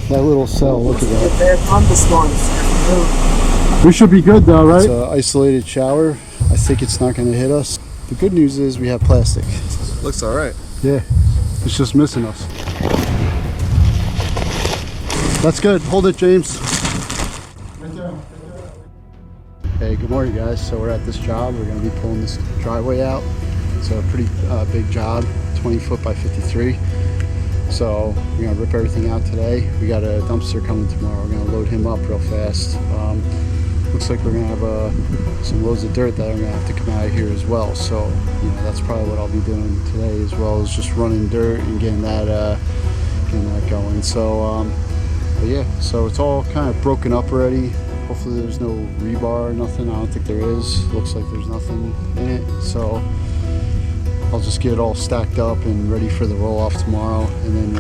That little cell, look at that. Bad thunderstorms. We should be good though, right? It's an isolated shower. I think it's not going to hit us. The good news is we have plastic. Looks all right. Yeah, it's just missing us. That's good. Hold it, James. Hey, good morning, guys. So we're at this job. We're going to be pulling this driveway out. It's a pretty big job, 20 foot by 53. So we're going to rip everything out today. We got a dumpster coming tomorrow. We're going to load him up real fast. Looks like we're going to have some loads of dirt that are going to have to come out of here as well. So, you know, that's probably what I'll be doing today, as well as just running dirt and getting that going. So, but yeah, so it's all kind of broken up already. Hopefully there's no rebar or nothing. I don't think there is. Looks like there's nothing in it. So I'll just get it all stacked up and ready for the roll off tomorrow, and then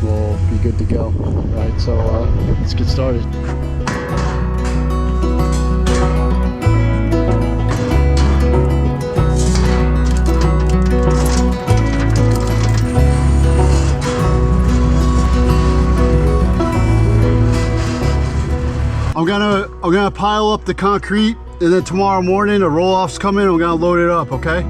we'll be good to go. All right, so let's get started. I'm gonna pile up the concrete, and then tomorrow morning the roll-offs come in and we're gonna load it up, okay?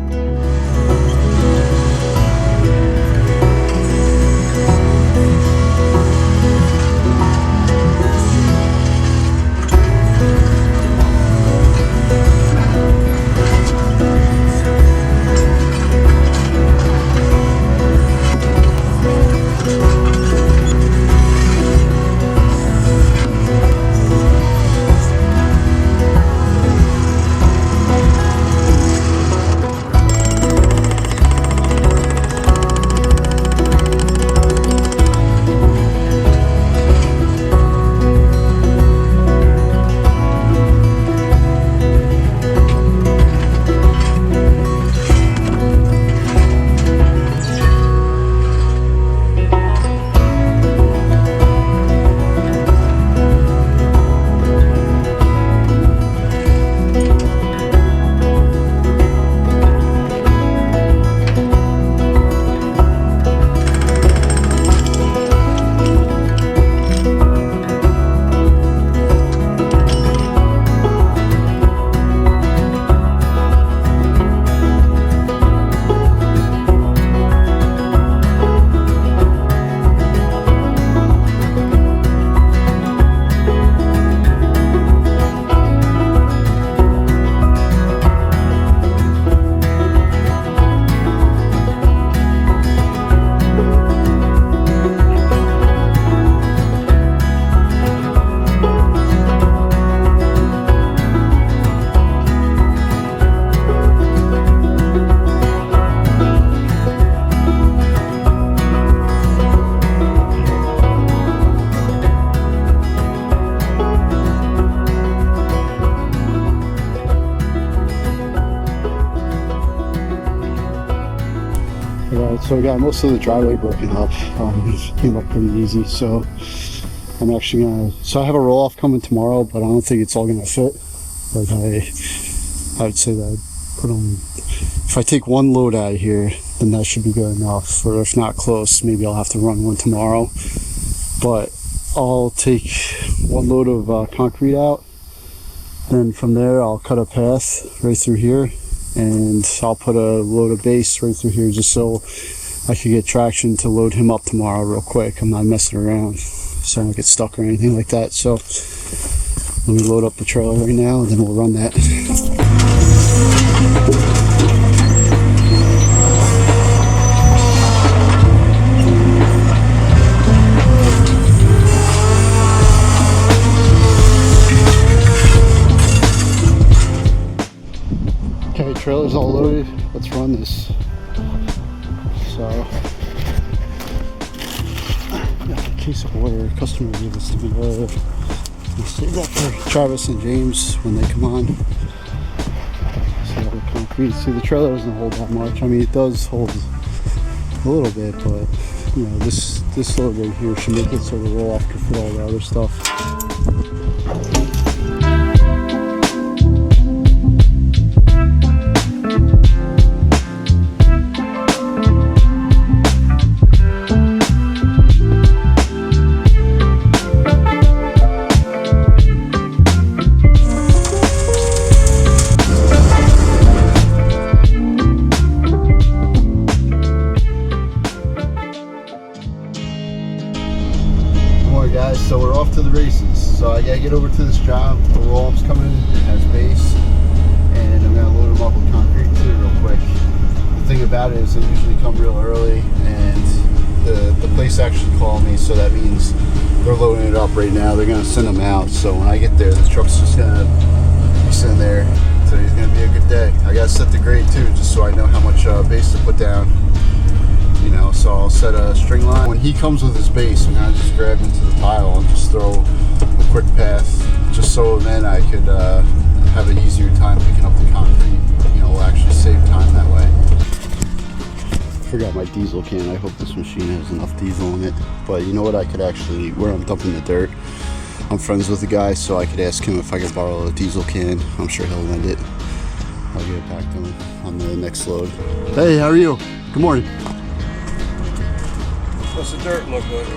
So we got most of the driveway broken up. It came up pretty easy, so I'm actually gonna, so I have a roll-off coming tomorrow, but I don't think it's all gonna fit. Like I would say that put on, if I take one load out of here, then that should be good enough. Or if not close, maybe I'll have to run one tomorrow. But I'll take one load of concrete out, then from there I'll cut a path right through here, and I'll put a load of base right through here just so I could get traction to load him up tomorrow real quick. I'm not messing around so I don't get stuck or anything like that. So let me load up the trailer right now, and then we'll run that. Okay, trailer's all loaded. Let's run this. So, got a case of water. Customer gave this to me earlier. I'll save that for Travis and James when they come on. See all the concrete. See, the trailer doesn't hold that much. I mean, it does hold a little bit, but you know, this load right here should make it so the roll off can fit all the other stuff. So I gotta get over to this job. The roll-up's coming, it has base, and I'm gonna load them up with concrete too real quick. The thing about it is they usually come real early, and the place actually called me, so that means they're loading it up right now. They're gonna send them out, so when I get there, the truck's just gonna be sitting there. Today's gonna be a good day. I gotta set the grade too, just so I know how much base to put down. You know, so I'll set a string line. When he comes with his base, I'm gonna just grab into the pile and just throw a quick path, just so then I could have an easier time picking up the concrete. You know, we'll actually save time that way. Forgot my diesel can. I hope this machine has enough diesel in it. But you know what, I could actually, where I'm dumping the dirt, I'm friends with the guy, so I could ask him if I could borrow a diesel can. I'm sure he'll lend it. I'll get it back to him on the next load. Hey, how are you? Good morning. What's the dirt look like?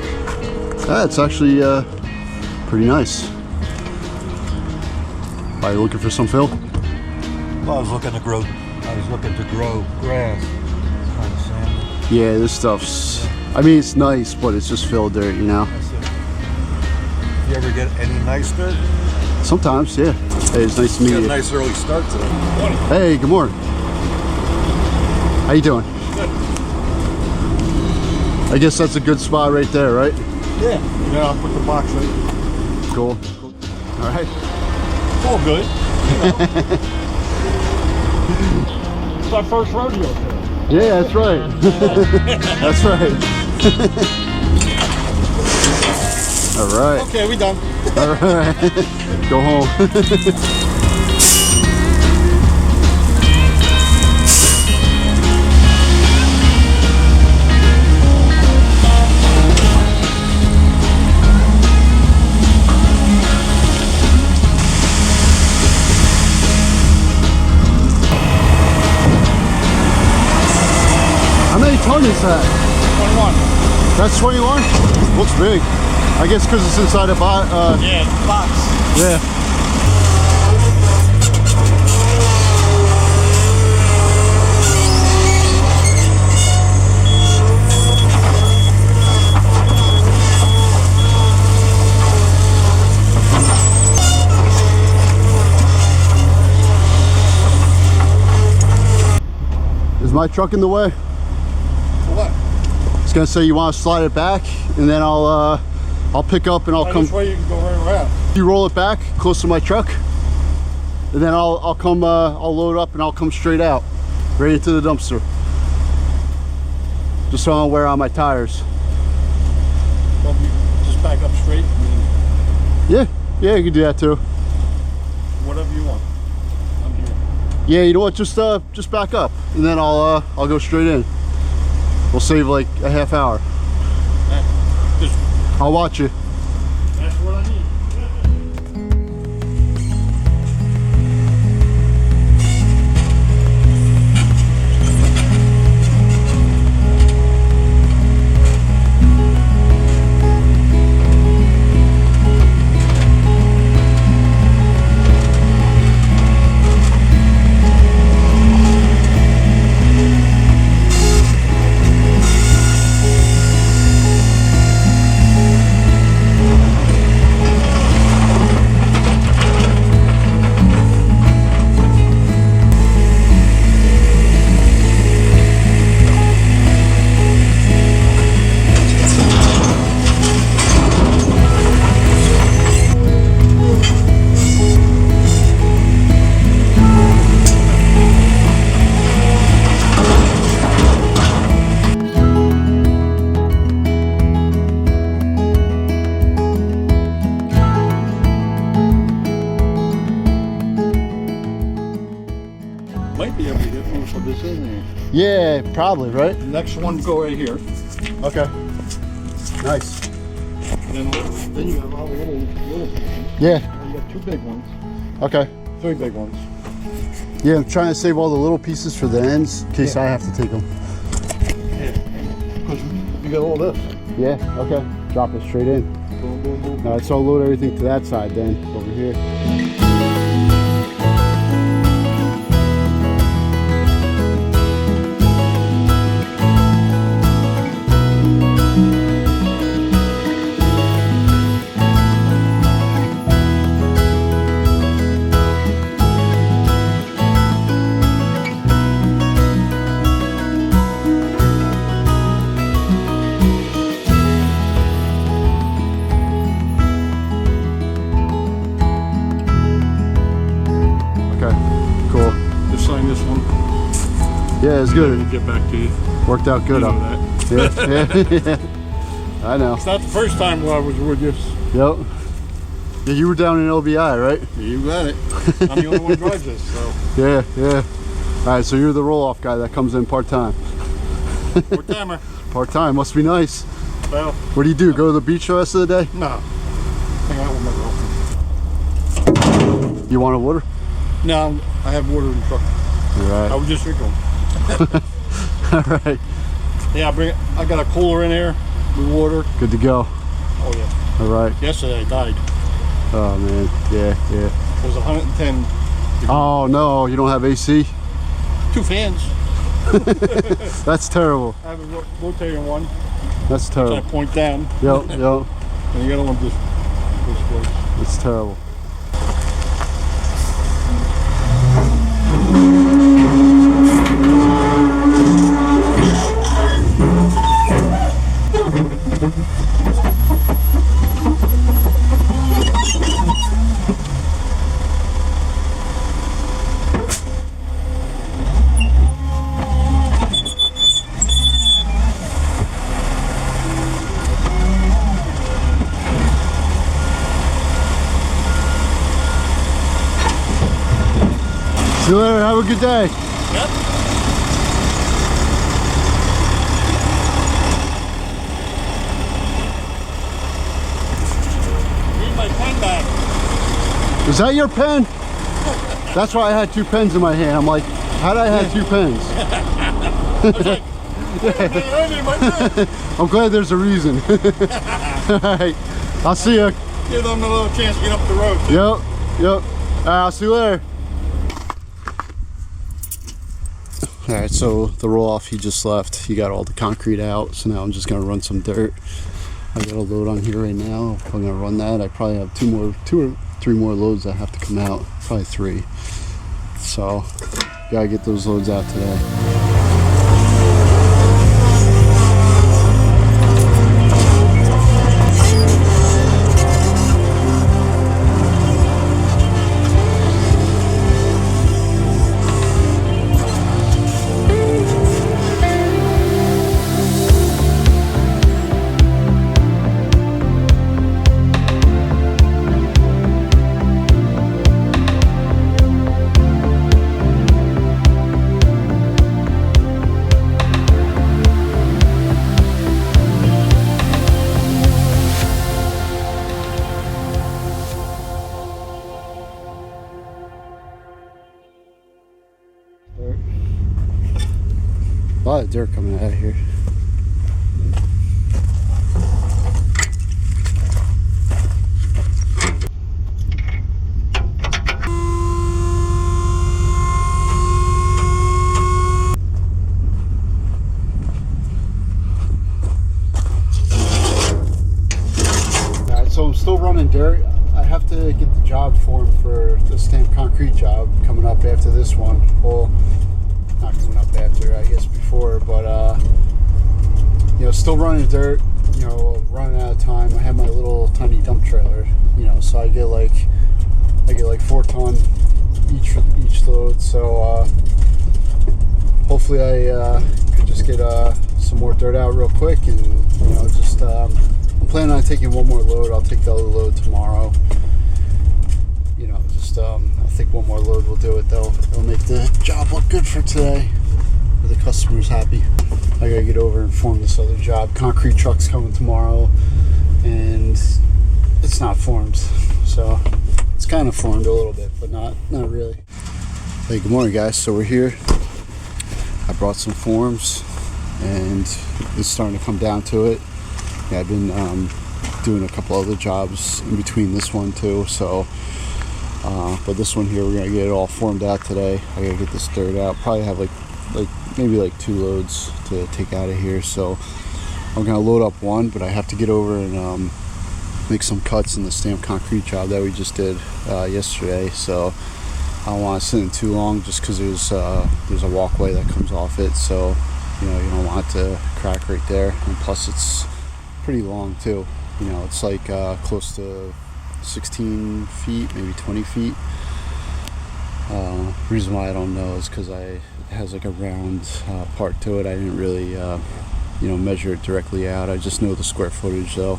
It's actually pretty nice. Are you looking for some fill? Well, I was looking to grow grass. Kind of sandy. Yeah, this stuff's, I mean, it's nice, but it's just fill dirt, you know? You ever get any nice dirt? Sometimes, yeah. Hey, it's nice to meet You you. got a nice early start today. Hey, good morning. How you doing? Good. I guess that's a good spot right there, right? Yeah. Yeah, I'll put the box right. Cool. All right. It's all good. You know. It's our first rodeo today. Yeah, that's right. That's right. All right. Okay, we done. All right. Go home. How many ton is that? 21. That's 21? Looks big. I guess because it's inside a box. Yeah, box. Yeah. Is my truck in the way? What? I was gonna say, you want to slide it back, and then I'll pick up and I'll come. This way you can go right around. You roll it back close to my truck, and then I'll come. I'll load up and I'll come straight out, right into the dumpster. Just so I don't wear on my tires. Well, you just back up straight. Yeah, you can do that too. Whatever you want. I'm here. Yeah, you know what? Just back up, and then I'll go straight in. We'll save like a half hour. Just, I'll watch you. that's what I need. Might be able to get most of this in there. Yeah, probably, right? The next one go right here. Okay. Nice. Then you have all the little pieces. Yeah. You got 2 big ones. Okay. 3 big ones. Yeah, I'm trying to save all the little pieces for the ends in case I have to take them. Yeah. Because you got all this. Yeah, okay. Drop it straight in. Boom, boom, boom. All right, so I'll load everything to that side then, over here. Yeah, it's good. We'll get back to you. Worked out good. You know that. Yeah, yeah. I know. It's not the first time I was with you. Yep. Yeah, you were down in LBI, right? You got it. I'm the only one who drives this, so. Yeah, yeah. All right, so you're the roll-off guy that comes in part-time. Part-timer. Part-time, must be nice. Well. What do you do, go to the beach the rest of the day? No. Hang out with my girlfriend. You want water? No, I have water in the truck. All right. I was just drinking. All right. Yeah, I got a cooler in there with water. Good to go. Oh yeah. All right. Yesterday I died. Oh man, yeah, yeah. It was 110 degrees. Oh no, you don't have AC? 2 fans. That's terrible. I have a rotating one. That's terrible. Which I point down. Yep, yep. And the other one just goes. It's terrible. See you later, have a good day. Yep. Need my pen back. Is that your pen? That's why I had 2 pens in my hand. I'm like, how did I have 2 pens? I was like, I need my pen. I'm glad there's a reason. Alright, I'll see you. Give them a little chance to get up the road. Yep, yep. I'll see you later. Alright, so the roll-off, he just left. He got all the concrete out, so now I'm just going to run some dirt. I got a load on here right now. I'm going to run that. I probably have 2 or 3 more loads that have to come out. Probably 3. So, gotta get those loads out today. A lot of dirt coming out of here. Alright, so I'm still running dirt. I have to get the job formed for the stamped concrete job coming up after this one. Well, not coming up after, I guess before, but you know, still running dirt, you know, running out of time. I have my little tiny dump trailer, you know, so I get like 4 ton each load, so hopefully I could just get some more dirt out real quick, and you know, just I'm planning on taking 1 more load. I'll take the other load tomorrow. You know, just I think 1 more load will do it. They'll make the job look good for today. The customer's happy. I gotta get over and form this other job. Concrete truck's coming tomorrow, and it's not formed. So it's kind of formed a little bit, but not really. Hey, good morning, guys. So we're here. I brought some forms, and it's starting to come down to it. Yeah, I've been doing a couple other jobs in between this one too. So, but this one here, we're gonna get it all formed out today. I gotta get this dirt out. Probably have maybe 2 loads to take out of here. So I'm gonna load up 1, but I have to get over and make some cuts in the stamped concrete job that we just did yesterday. So I don't want to sit in too long, just because there's a walkway that comes off it. So you know, you don't want it to crack right there, and plus it's pretty long too. You know, it's like close to 16 feet, maybe 20 feet. Reason why I don't know is because I has like a round part to it. I didn't really you know, measure it directly out. I just know the square footage though.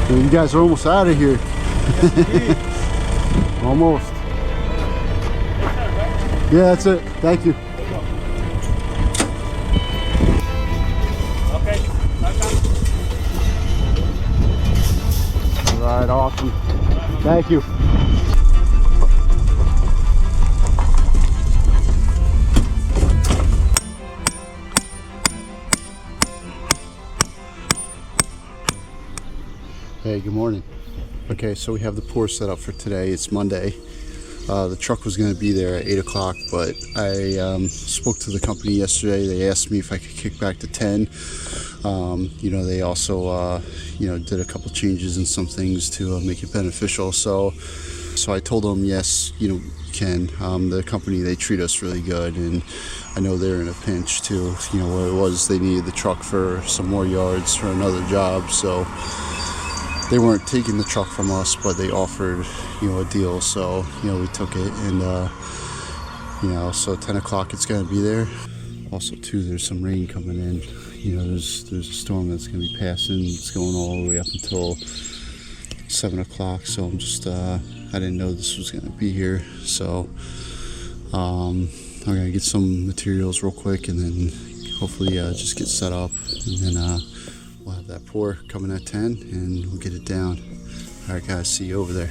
You guys are almost out of here. Almost. Yeah, that's it. Thank you. Okay. All right, awesome. Thank you. Hey, good morning. Okay, so we have the pour set up for today. It's Monday. The truck was going to be there at 8 o'clock, but I spoke to the company yesterday. They asked me if I could kick back to 10. You know, they also, you know, did a couple changes in some things to make it beneficial. So I told them, yes, you know, you can. The company, they treat us really good, and I know they're in a pinch too. You know, what it was, they needed the truck for some more yards for another job, so they weren't taking the truck from us, but they offered, you know, a deal. So, you know, we took it, and you know, so 10 o'clock it's going to be there. Also too, there's some rain coming in. You know, there's a storm that's going to be passing. It's going all the way up until 7 o'clock. So I'm just I didn't know this was going to be here. So I'm going to get some materials real quick, and then hopefully just get set up, and then we'll have that pour coming at 10, and we'll get it down. All right, guys, see you over there.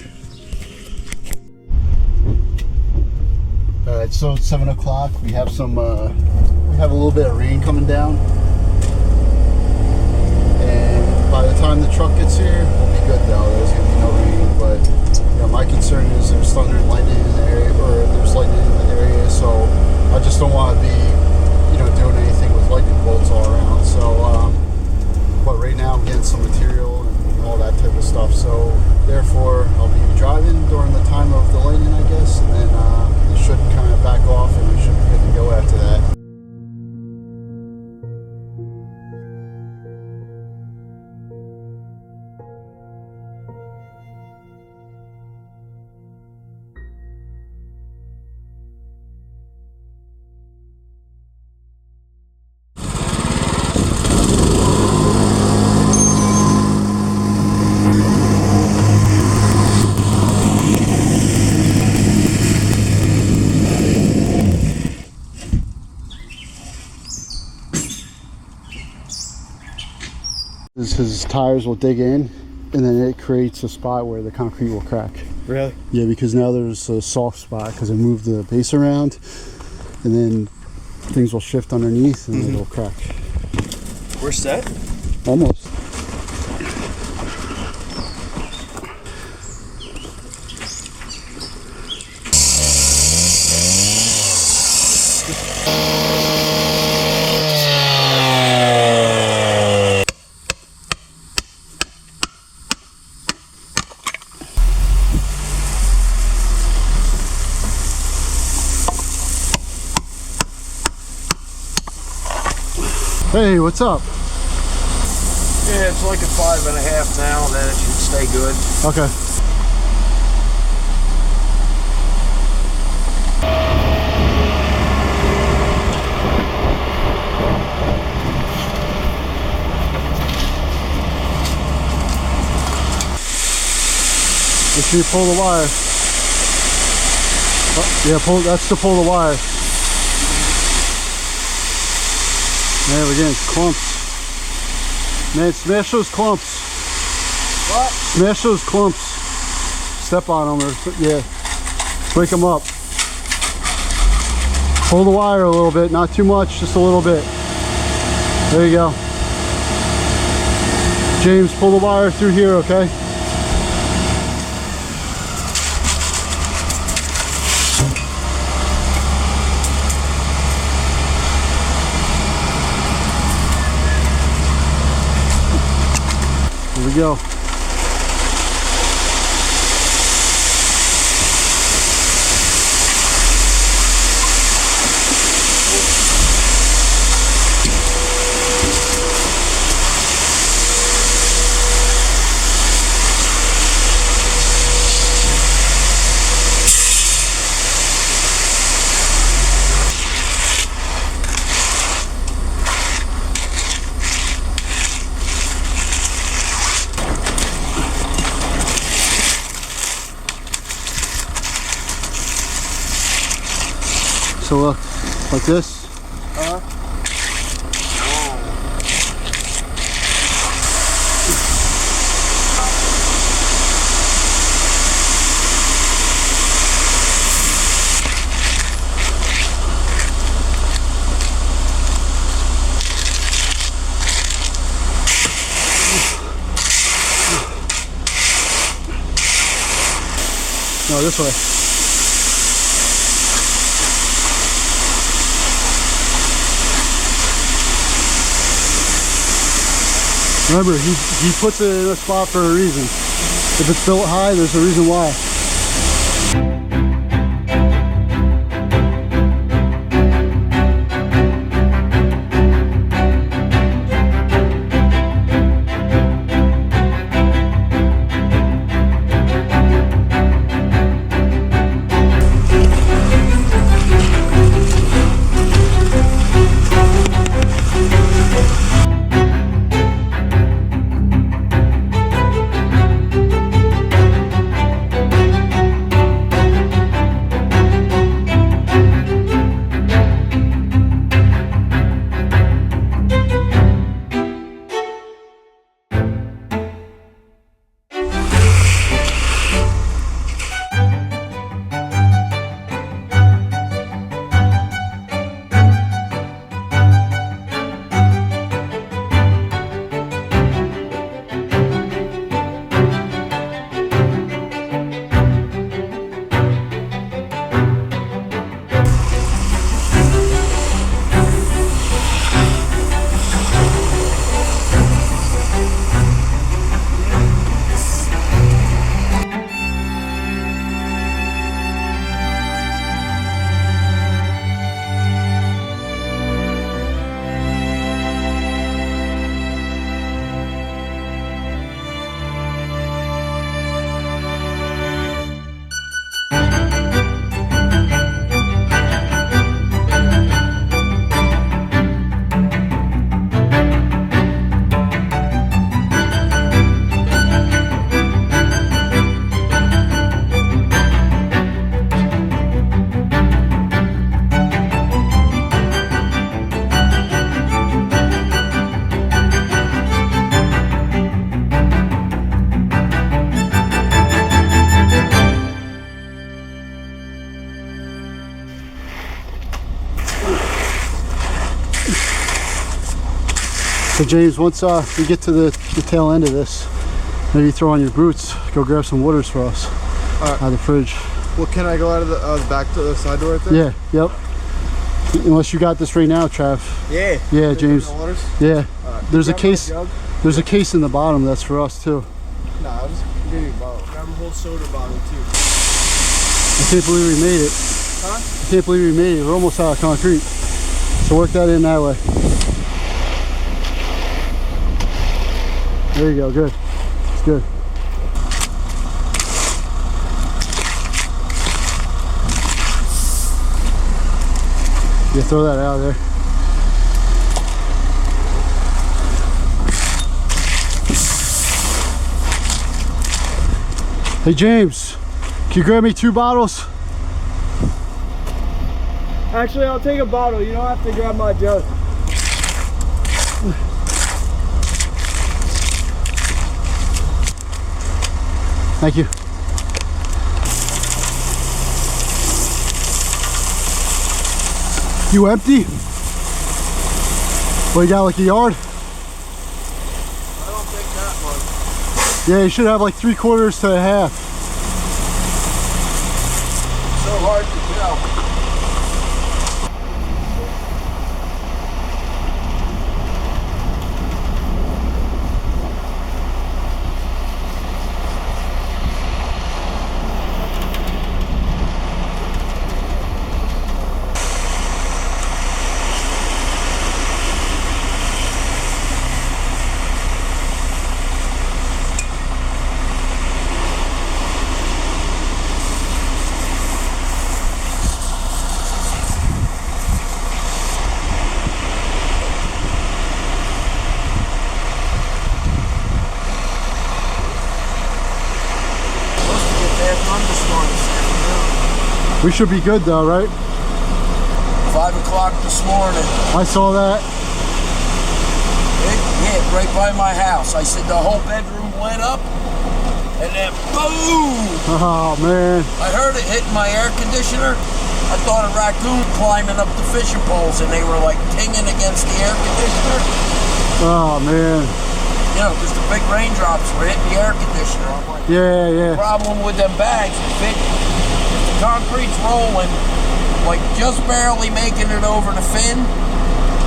All right, so it's 7 o'clock. We have some, we have a little bit of rain coming down, and by the time the truck gets here, we'll be good though. There's gonna be no rain, but you know, my concern is there's thunder and lightning in the area, or there's lightning in the area, so I just don't want to be, you know, doing anything with lightning bolts all around. So, but right now I'm getting some material and all that type of stuff, so therefore I'll be driving during the time of the lightning, I guess, and then it should kind of back off, and we should be good to go after that. His tires will dig in, and then it creates a spot where the concrete will crack. Really? Yeah, because now there's a soft spot because I moved the base around, and then things will shift underneath and it'll crack. We're set? Almost. Hey, what's up? Yeah, it's like a 5.5 now, then it should stay good. Okay. Make sure you pull the wire. Oh, yeah, pull. That's to pull the wire. Man, we're getting clumps. Man, smash those clumps. What? Smash those clumps. Step on them, or yeah, break them up. Pull the wire a little bit, not too much, just a little bit. There you go. James, pull the wire through here, okay? Here we go. So look, like this. No, this way. Remember, he puts it in a spot for a reason. If it's built high, there's a reason why. So James, once we get to the tail end of this, maybe throw on your boots, go grab some waters for us out of the fridge. Well, can I go out of the back to the side door right there? Yeah, yep. Unless you got this right now, Trav. Yeah. Yeah, James. Yeah. There's a Grab case. my jug. There's a case in the bottom that's for us too. Nah, I'll just give you a bottle. Grab a whole soda bottle too. I can't believe we made it. Huh? I can't believe we made it. We're almost out of concrete. So work that in that way. There you go, good. It's good. Yeah, throw that out of there. Hey James, can you grab me 2 bottles? Actually, I'll take a bottle. You don't have to grab my jug. Thank you. You empty? Well, you got like a yard? I don't think that much. Yeah, you should have like 3/4 to a half. So hard to tell. Thunderstorm this afternoon. We should be good though, right? 5 o'clock this morning. I saw that. It hit right by my house. I said the whole bedroom lit up, and then boom! Oh man. I heard it hitting my air conditioner. I thought a raccoon climbing up the fishing poles, and they were like pinging against the air conditioner. Oh man. You know, because the big raindrops were hitting the air conditioner. I'm like, Yeah. problem with them bags, if the concrete's rolling, like just barely making it over the fin,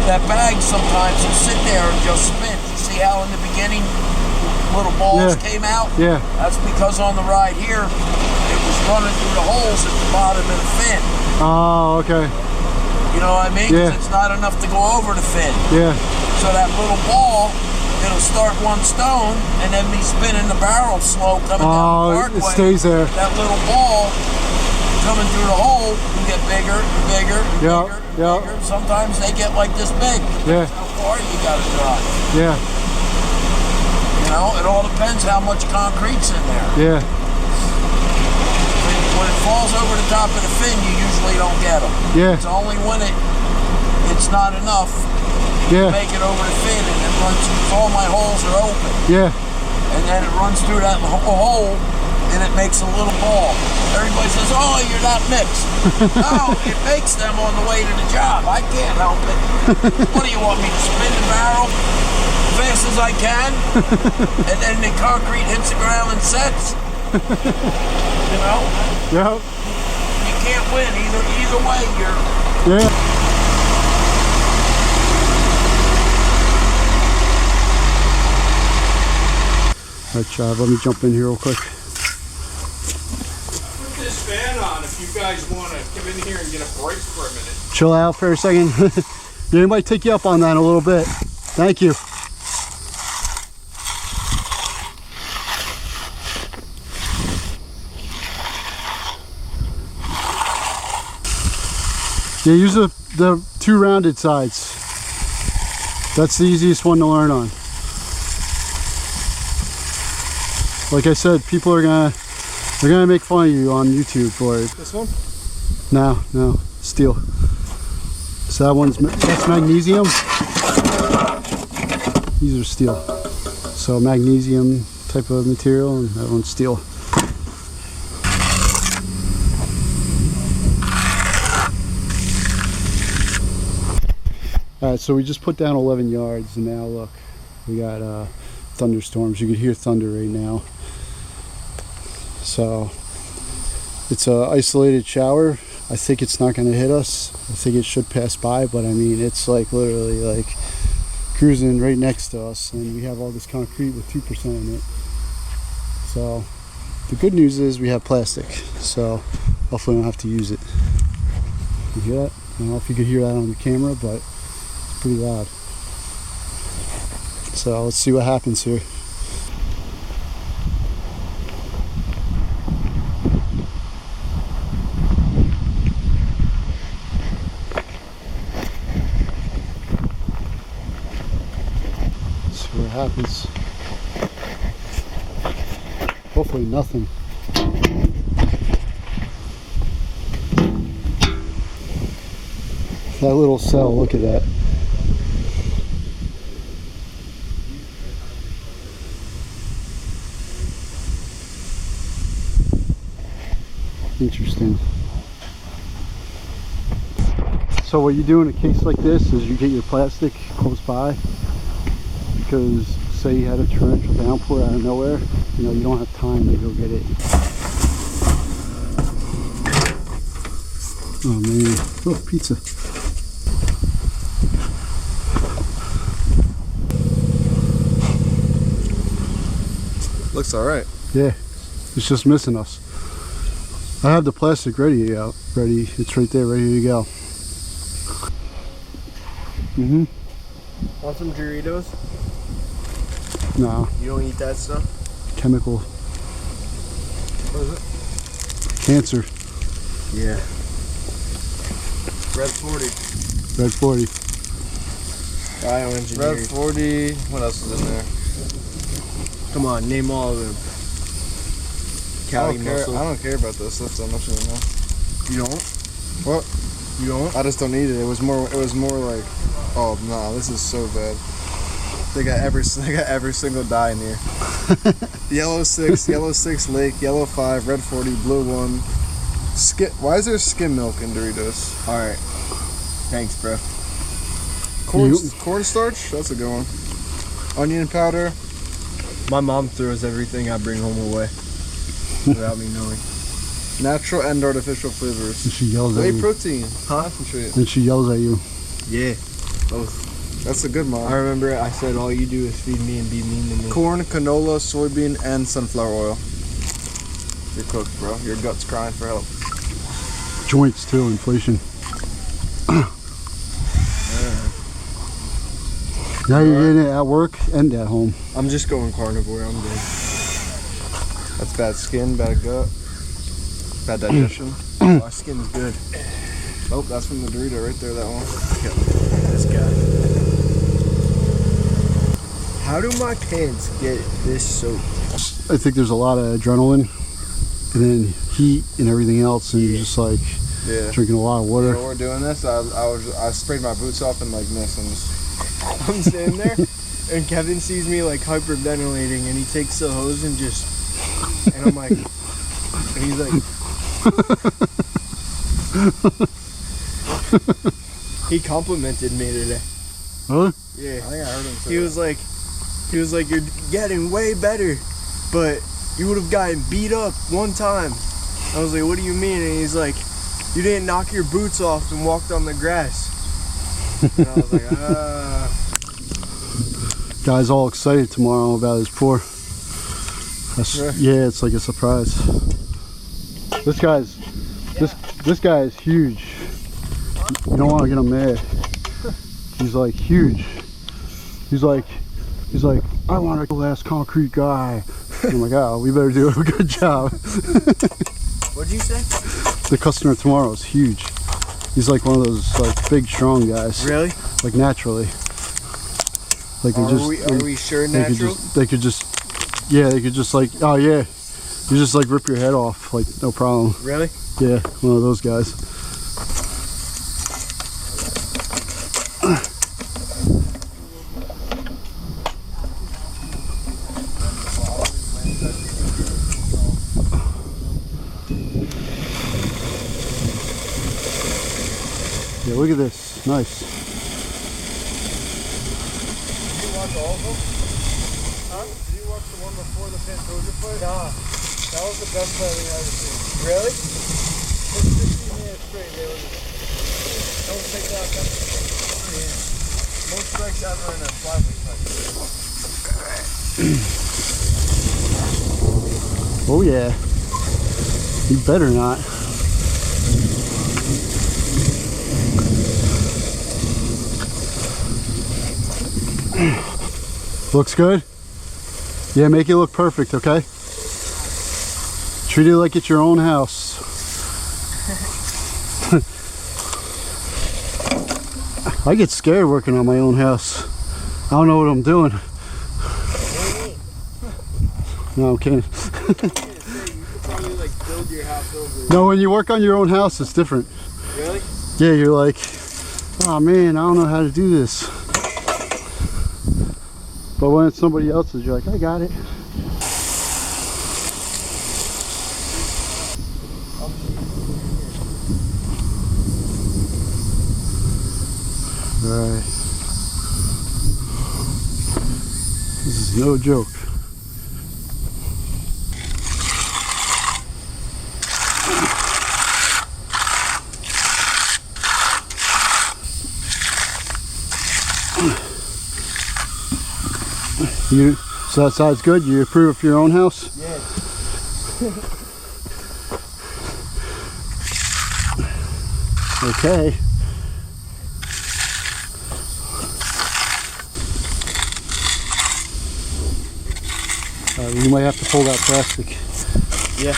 that bag sometimes will sit there and just spin. You see how in the beginning little balls came out? Yeah. That's because on the ride here, it was running through the holes at the bottom of the fin. Oh, okay. You know what I mean? 'Cause Yeah. it's not enough to go over the fin. Yeah. So that little ball, it'll start one stone, and then me spinning the barrel slow coming down the Oh, parkway. it stays there. That little ball coming through the hole will get bigger and bigger and Yep, bigger and yep. bigger. Sometimes they get like this big. Yeah. How far you gotta drive. Yeah. You know, it all depends how much concrete's in there. Yeah. When it falls over the top of the fin, you usually don't get them. Yeah. It's only when it's not enough Yeah. make it over the fin, and it runs, all my holes are open, Yeah. and then it runs through that hole, and it makes a little ball. Everybody says, oh, you're not mixed. No, it makes them on the way to the job. I can't help it. What do you want me to spin the barrel as fast as I can, and then the concrete hits the ground and sets? You know, Yeah. you can't win either way. Yeah. All right, Trav, let me jump in here real quick. Put this fan on if you guys want to come in here and get a break for a minute. Chill out for a second. Yeah, he might take you up on that in a little bit. Thank you. Yeah, use the two rounded sides. That's the easiest one to learn on. Like I said, people are they're gonna make fun of you on YouTube for it. This one? No, steel. So that's magnesium. These are steel. So magnesium type of material, and that one's steel. All right, so we just put down 11 yards, and now look, we got thunderstorms. You can hear thunder right now. So it's a isolated shower. I think it's not going to hit us. I think it should pass by, but I mean, it's like literally like cruising right next to us, and we have all this concrete with 2% in it. So the good news is we have plastic, so hopefully we don't have to use it. You hear that? I don't know if you could hear that on the camera, but it's pretty loud. So let's see what happens here. See what happens. Hopefully nothing. That little cell, look at that. Interesting. So what you do in a case like this is you get your plastic close by, because say you had a torrential downpour out of nowhere, you know, you don't have time to go get it. Oh man, oh, pizza. Looks all right. Yeah, it's just missing us. I have the plastic ready out. Ready, it's right there, ready to go. Mm-hmm. Want some Doritos? No, You don't eat that stuff? chemical What is it? cancer. Yeah. Red 40. Red 40. Bioengineered. Red 40. What else is in there? Come on, name all of them. Cali muscle. I don't care about this stuff so much anymore. You don't? What? You don't? I just don't eat it. It was more like, oh no, this is so bad. They got every single dye in here. Yellow 6, yellow 6 Lake, yellow 5, red 40, blue 1. Why is there skim milk in Doritos? All right. Thanks, bro. Cornstarch? That's a good one. Onion powder. My mom throws everything I bring home away without me knowing. Natural and artificial flavors. And she yells at Whey you. protein. Concentrate. And she yells at you. Yeah. Both. That's a good mom. I remember I said all you do is feed me and be mean to me. Corn, canola, soybean, and sunflower oil. You're cooked, bro. Your gut's crying for help. Joints too, inflation. Now you're getting it at work and at home. I'm just going carnivore. I'm good. That's bad skin, bad gut, bad digestion. My skin's good. Oh, that's from the Dorito right there, that one. This guy. How do my pants get this soaked? I think there's a lot of adrenaline and then heat and everything else, and you're just like drinking a lot of water. When we're doing this, I sprayed my boots off and like this, and just I'm standing there, and Kevin sees me like hyperventilating, and he takes the hose and just, and I'm like, and he's like, he complimented me today. Really? Yeah. I think I heard him say he was like, you're getting way better, but you would have gotten beat up one time. I was like, what do you mean? And he's like, you didn't knock your boots off and walked on the grass. And I was like, Guy's all excited tomorrow about his pour. Yeah, it's like a surprise. This guy is huge. You don't want to get him mad. He's like huge. He's like, I want a last concrete guy. I'm like, oh, we better do a good job. what'd you say? The customer tomorrow is huge. He's like one of those like big, strong guys. Really? Like naturally. Like are we sure natural? They could just like, oh yeah, you just like rip your head off, like no problem. Really? Yeah, one of those guys. Yeah, look at this. Nice. Did you watch all of them? Huh? Did you watch the one before the Pantoja fight? Nah. That was the best fight I've ever seen. Really? For 15 minutes straight, they were just... Don't take that out. Yeah. Most strikes ever in a flyweight fight. Oh yeah. You better not. Looks good? Yeah, make it look perfect, okay? Treat it like it's your own house. I get scared working on my own house. I don't know what I'm doing. No, I'm kidding. You could probably like build your house over. No, when you work on your own house, it's different. Really? Yeah, you're like, oh man, I don't know how to do this. But when it's somebody else's, you're like, I got it. Alright. This is no joke. So that side's good? You approve of your own house? Yeah. Okay. You might have to pull that plastic. Yeah.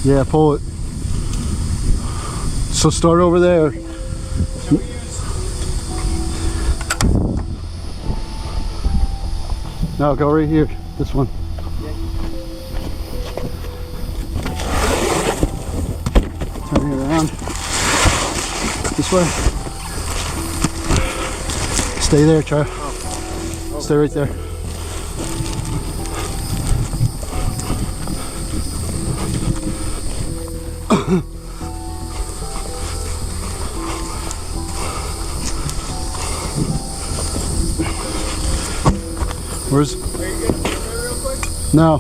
Yeah, pull it. So start over there. No, go right here. This one. Turn it around. This way. Stay there, Charlie. Stay right there. Where's? Are you gonna put it there real quick? No.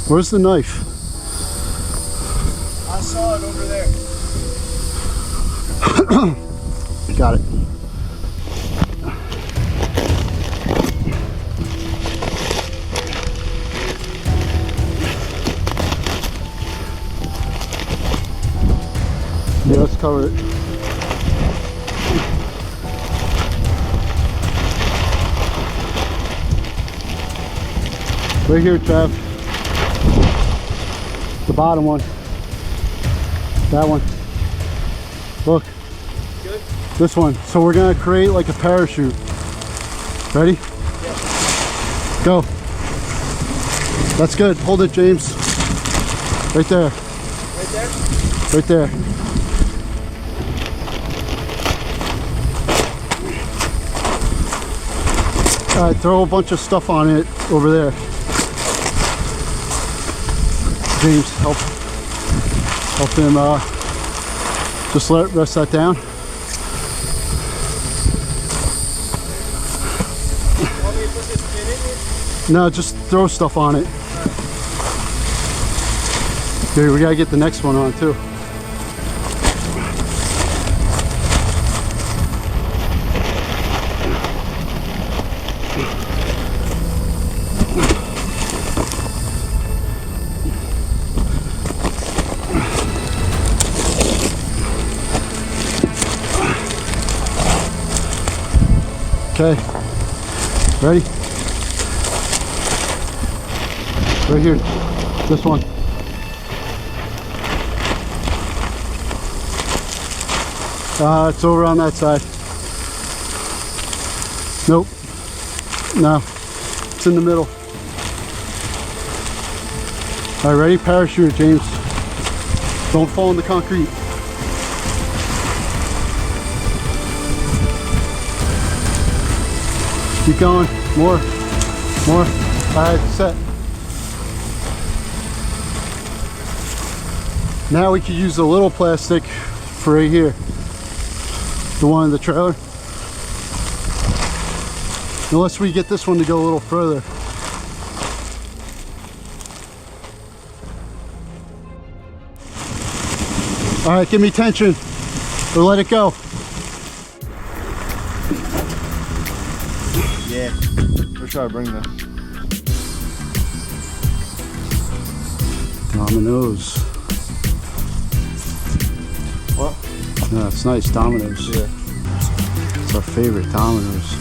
Where's the knife? I saw it over there. Got it. Yeah, let's cover it. Right here, Trav. The bottom one. That one. Look. Good? This one. So we're gonna create like a parachute. Ready? Yeah. Go. That's good. Hold it, James. Right there. Right there? Right there. Alright, throw a bunch of stuff on it over there. James, help him, just rest that down. Want me to put this pin in here? No, just throw stuff on it. Okay, we gotta get the next one on too. Okay, ready? Right here, this one. It's over on that side. Nope. No, it's in the middle. All right, ready? Parachute, James. Don't fall in the concrete. Keep going. More. All right, set. Now we could use the little plastic for right here. The one in the trailer. Unless we get this one to go a little further. All right, give me tension or let it go. Yeah. Let's try to bring this. Dominoes. What? Yeah, it's nice, Dominoes. Yeah. It's our favorite, Dominoes.